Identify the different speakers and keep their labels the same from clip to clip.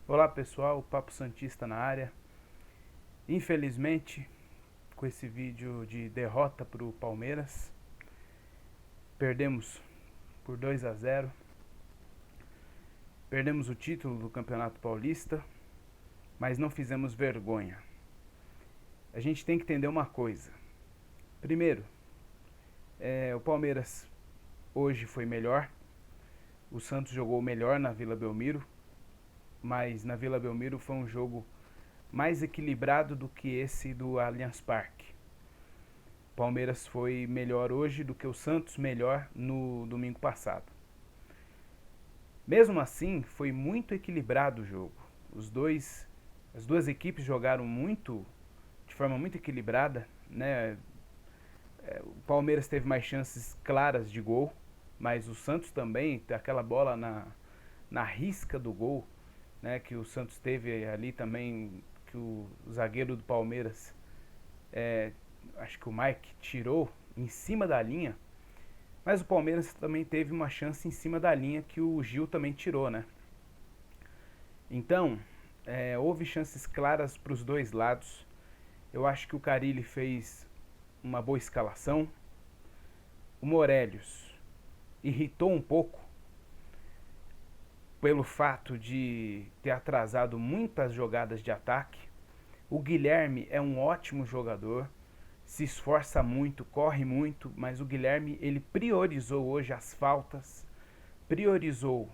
Speaker 1: Olá pessoal, Papo Santista na área. Infelizmente, com esse vídeo de derrota para o Palmeiras, perdemos por 2-0. Perdemos o título do Campeonato Paulista, mas não fizemos vergonha. A gente tem que entender uma coisa. Primeiro, o Palmeiras hoje foi melhor. O Santos jogou melhor na Vila Belmiro, mas na Vila Belmiro foi um jogo mais equilibrado do que esse do Allianz Parque. O Palmeiras foi melhor hoje do que o Santos melhor no domingo passado. Mesmo assim, foi muito equilibrado o jogo. As duas equipes jogaram de forma muito equilibrada, né? O Palmeiras teve mais chances claras de gol, mas o Santos também, aquela bola na risca do gol, né, que o Santos teve ali também, que o zagueiro do Palmeiras, acho que o Mike tirou em cima da linha, mas o Palmeiras também teve uma chance em cima da linha que o Gil também tirou, né? Então, houve chances claras para os dois lados. Eu acho que o Carille fez uma boa escalação. O Morélios irritou um pouco pelo fato de ter atrasado muitas jogadas de ataque. O Guilherme é um ótimo jogador, se esforça muito, corre muito, mas o Guilherme ele priorizou hoje as faltas, priorizou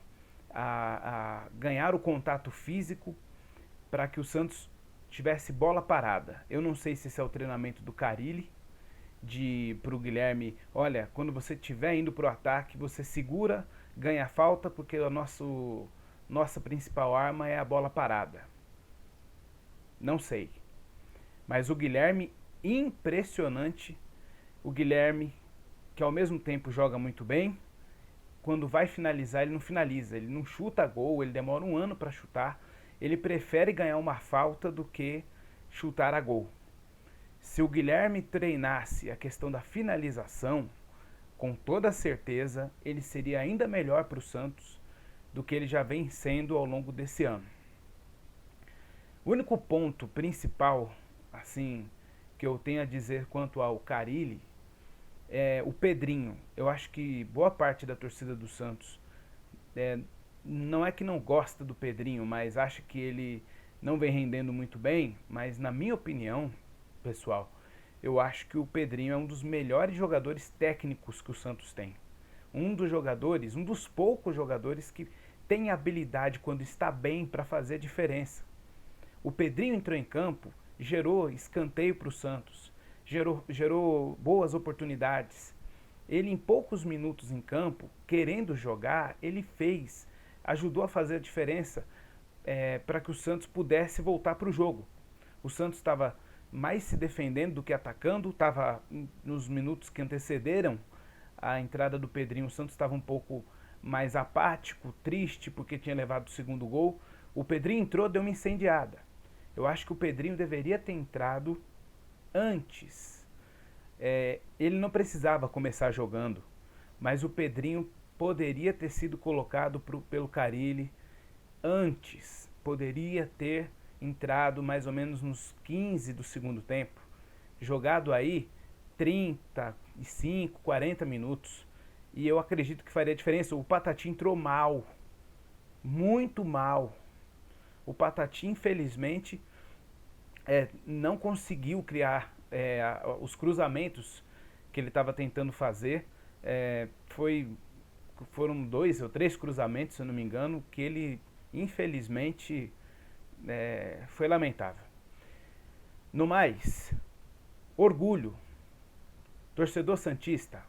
Speaker 1: a ganhar o contato físico para que o Santos tivesse bola parada. Eu não sei se esse é o treinamento do Carille, para o Guilherme, olha, quando você estiver indo para o ataque, você segura, ganha falta, porque nossa principal arma é a bola parada. Não sei. Mas o Guilherme, impressionante. O Guilherme, que ao mesmo tempo joga muito bem, quando vai finalizar, ele não finaliza. Ele não chuta gol, ele demora um ano para chutar. Ele prefere ganhar uma falta do que chutar a gol. Se o Guilherme treinasse a questão da finalização, com toda certeza ele seria ainda melhor para o Santos do que ele já vem sendo ao longo desse ano. O único ponto principal, assim, que eu tenho a dizer quanto ao Carille é o Pedrinho. Eu acho que boa parte da torcida do Santos não é que não gosta do Pedrinho, mas acha que ele não vem rendendo muito bem. Mas na minha opinião, pessoal, eu acho que o Pedrinho é um dos melhores jogadores técnicos que o Santos tem. Um dos poucos jogadores que tem habilidade quando está bem para fazer a diferença. O Pedrinho entrou em campo, gerou escanteio para o Santos, gerou boas oportunidades. Ele em poucos minutos em campo, querendo jogar, ele fez, ajudou a fazer a diferença para que o Santos pudesse voltar para o jogo. O Santos estava mais se defendendo do que atacando, estava nos minutos que antecederam a entrada do Pedrinho, o Santos estava um pouco mais apático, triste, porque tinha levado o segundo gol. O Pedrinho entrou, deu uma incendiada. Eu acho que o Pedrinho deveria ter entrado antes. Ele não precisava começar jogando, mas o Pedrinho poderia ter sido colocado pelo Carille antes. Poderia ter entrado mais ou menos nos 15 do segundo tempo, jogado aí 35, 40 minutos, e eu acredito que faria diferença. O Patati entrou mal, muito mal. O Patati, infelizmente, não conseguiu criar os cruzamentos que ele estava tentando fazer. Foram 2 ou 3 cruzamentos, se eu não me engano, que ele, infelizmente, foi lamentável. No mais, orgulho. Torcedor santista,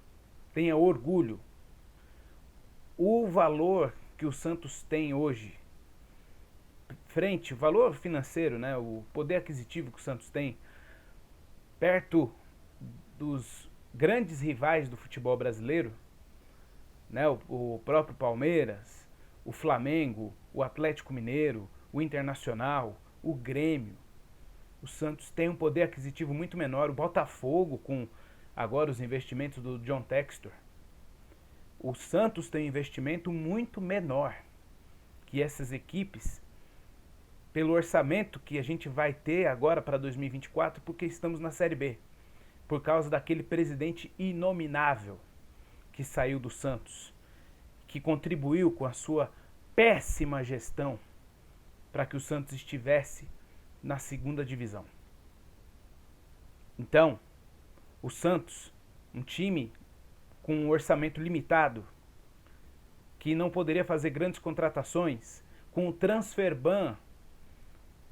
Speaker 1: tenha orgulho. O valor que o Santos tem hoje, o valor financeiro, né, o poder aquisitivo que o Santos tem, perto dos grandes rivais do futebol brasileiro, né, o próprio Palmeiras, o Flamengo, o Atlético Mineiro, o Internacional, o Grêmio. O Santos tem um poder aquisitivo muito menor. O Botafogo, com agora os investimentos do John Textor. O Santos tem um investimento muito menor que essas equipes pelo orçamento que a gente vai ter agora para 2024, porque estamos na Série B. Por causa daquele presidente inominável que saiu do Santos, que contribuiu com a sua péssima gestão para que o Santos estivesse na segunda divisão. Então, o Santos, um time com um orçamento limitado, que não poderia fazer grandes contratações, com o transfer ban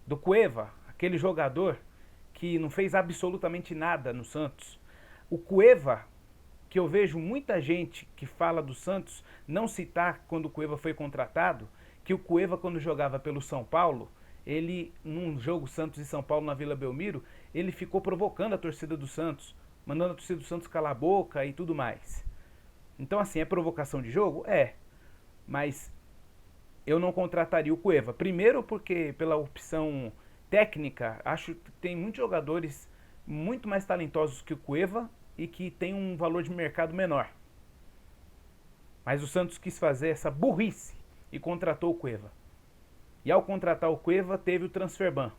Speaker 1: do Cueva, aquele jogador que não fez absolutamente nada no Santos. O Cueva, que eu vejo muita gente que fala do Santos não citar quando o Cueva foi contratado, que o Cueva, quando jogava pelo São Paulo, ele, num jogo Santos e São Paulo na Vila Belmiro, ele ficou provocando a torcida do Santos, mandando a torcida do Santos calar a boca e tudo mais. Então, assim, é provocação de jogo? É. Mas eu não contrataria o Cueva. Primeiro porque, pela opção técnica, acho que tem muitos jogadores muito mais talentosos que o Cueva e que tem um valor de mercado menor. Mas o Santos quis fazer essa burrice e contratou o Cueva. E ao contratar o Cueva, teve o transfer ban.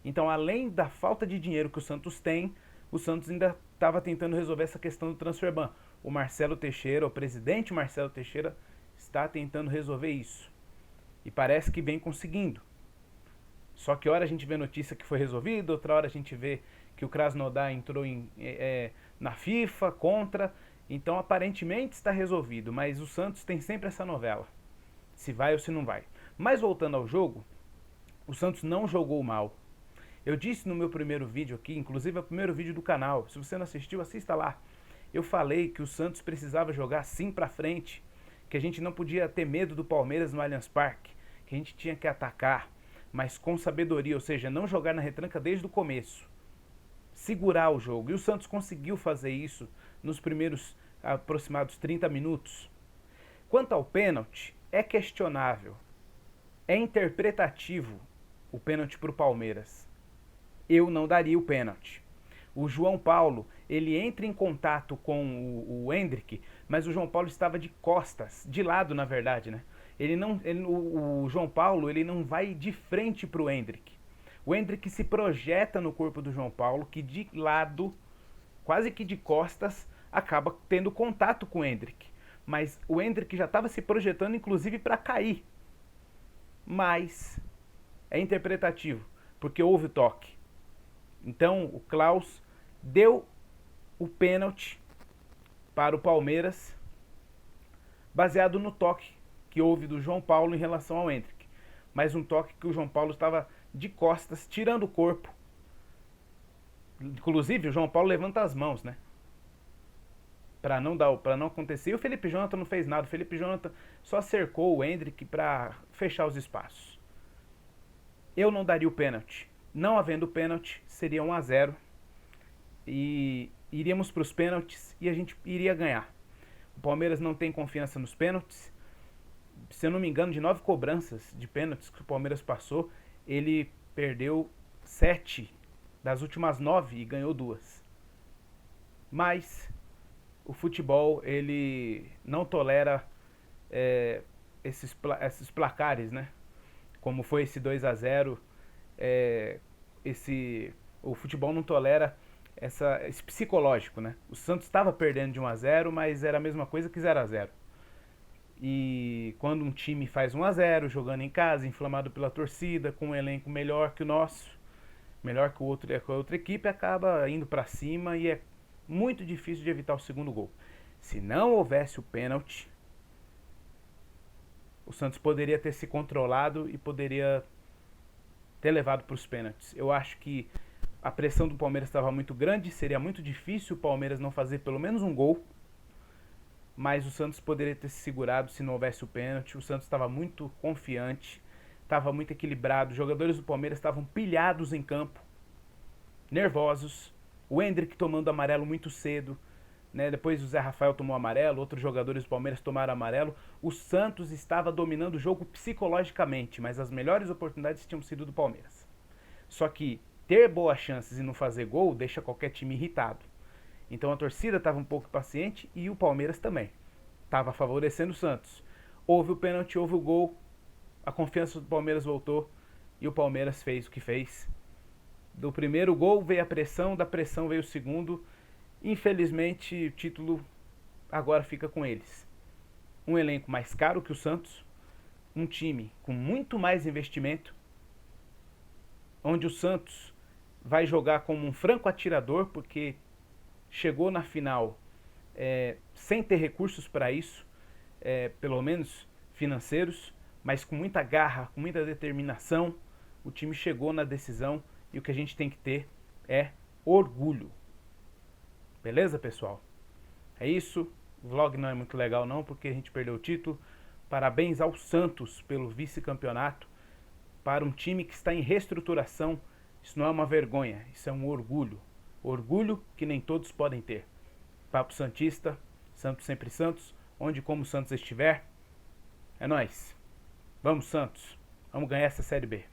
Speaker 1: Então, além da falta de dinheiro que o Santos tem, o Santos ainda estava tentando resolver essa questão do transfer ban. O Marcelo Teixeira, o presidente Marcelo Teixeira, está tentando resolver isso. E parece que vem conseguindo. Só que hora a gente vê notícia que foi resolvido, outra hora a gente vê que o Krasnodar entrou na FIFA contra. Então aparentemente está resolvido, mas o Santos tem sempre essa novela. Se vai ou se não vai. Mas voltando ao jogo, o Santos não jogou mal. Eu disse no meu primeiro vídeo aqui, inclusive é o primeiro vídeo do canal. Se você não assistiu, assista lá. Eu falei que o Santos precisava jogar assim pra frente, que a gente não podia ter medo do Palmeiras no Allianz Parque, que a gente tinha que atacar, mas com sabedoria, ou seja, não jogar na retranca desde o começo. Segurar o jogo. E o Santos conseguiu fazer isso nos primeiros aproximados 30 minutos. Quanto ao pênalti, é questionável. É interpretativo o pênalti para o Palmeiras. Eu não daria o pênalti. O João Paulo, ele entra em contato com o Endrick, mas o João Paulo estava de costas, de lado na verdade, né? O João Paulo, ele não vai de frente para o Endrick. O Endrick se projeta no corpo do João Paulo, que de lado, quase que de costas, acaba tendo contato com o Endrick. Mas o Endrick já estava se projetando, inclusive, para cair. Mas é interpretativo, porque houve o toque. Então, o Klaus deu o pênalti para o Palmeiras, baseado no toque que houve do João Paulo em relação ao Endrick. Mas um toque que o João Paulo estava de costas, tirando o corpo. Inclusive, o João Paulo levanta as mãos, né? Para não acontecer. E o Felipe Jonathan não fez nada. O Felipe Jonathan só cercou o Endrick para fechar os espaços. Eu não daria o pênalti. Não havendo pênalti, seria 1-0. E iríamos para os pênaltis e a gente iria ganhar. O Palmeiras não tem confiança nos pênaltis. Se eu não me engano, de 9 cobranças de pênaltis que o Palmeiras passou, ele perdeu 7 das últimas 9 e ganhou 2. Mas o futebol, ele não tolera esses placares, né? Como foi esse 2-0. O futebol não tolera esse psicológico, né? O Santos estava perdendo de 1-0, mas era a mesma coisa que 0-0. E quando um time faz 1-0, jogando em casa, inflamado pela torcida, com um elenco melhor que o nosso, melhor que a outra equipe, acaba indo para cima e é muito difícil de evitar o segundo gol. Se não houvesse o pênalti, o Santos poderia ter se controlado e poderia ter levado para os pênaltis. Eu acho que a pressão do Palmeiras estava muito grande, seria muito difícil o Palmeiras não fazer pelo menos um gol, mas o Santos poderia ter se segurado se não houvesse o pênalti. O Santos estava muito confiante, estava muito equilibrado, os jogadores do Palmeiras estavam pilhados em campo, nervosos, o Endrick tomando amarelo muito cedo, né? Depois o Zé Rafael tomou amarelo, outros jogadores do Palmeiras tomaram amarelo. O Santos estava dominando o jogo psicologicamente, mas as melhores oportunidades tinham sido do Palmeiras. Só que ter boas chances e não fazer gol deixa qualquer time irritado. Então a torcida estava um pouco paciente e o Palmeiras também. Estava favorecendo o Santos. Houve o pênalti, houve o gol, a confiança do Palmeiras voltou e o Palmeiras fez o que fez. Do primeiro gol veio a pressão, da pressão veio o segundo. Infelizmente, o título agora fica com eles. Um elenco mais caro que o Santos, um time com muito mais investimento, onde o Santos vai jogar como um franco atirador, porque chegou na final sem ter recursos para isso, pelo menos financeiros, mas com muita garra, com muita determinação, o time chegou na decisão e o que a gente tem que ter é orgulho. Beleza, pessoal? É isso. O vlog não é muito legal não, porque a gente perdeu o título. Parabéns ao Santos pelo vice-campeonato. Para um time que está em reestruturação, isso não é uma vergonha, isso é um orgulho. Orgulho que nem todos podem ter. Papo Santista, Santos sempre Santos, onde como o Santos estiver. É nóis. Vamos, Santos. Vamos ganhar essa Série B.